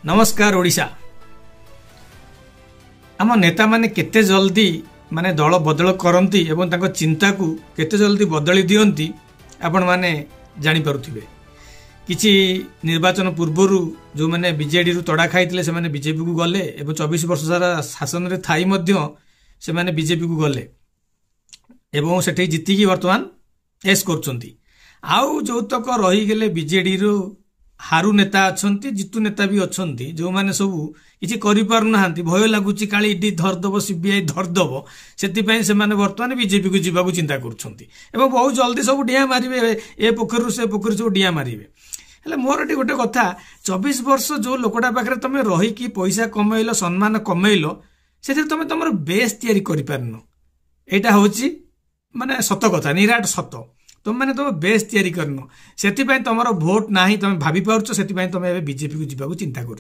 नमस्कार ओडिशा आम नेता माने केते जल्दी माने दल बदल करती एवं तांको चिंता को केते जल्दी बदली दियंती आपण माने जानि पारुथिबे। किछि निर्वाचन पूर्वरु जो माने बीजेडी रु तड़ा खाइतिले से माने बीजेपी को गले एवं 24 वर्ष सारा शासन रे थाई मध्य से माने बीजेपी को गले एवं सेठी जिति की वर्तमान एस करचंती। आउ जो तक रही गेले बीजेडी रु हारू नेता अच्छी जितु नेता भी अच्छा जो मैंने सब किसी करना भय लगुच का ईडी धरदब सीबीआई धरदब से बर्तमान बीजेपी को जीवा चिंता कर बहुत जल्दी सब डिया मारे ए पोखर से पोखर सब डिया मारे। मोर एटी गोटे कथा 24 वर्ष जो लोकटा पाखे तुम रही पैसा कमैल सम्मान कमैल से तुम तुम बेस तैयारी कर यहाँ हूँ माने सत कथा निराट सत तुम मैंने तुम बेस तैयारी करन से तुम भोट ना तुम भाभी पार्छ से तुम बीजेपी को जीवा चिंता कर।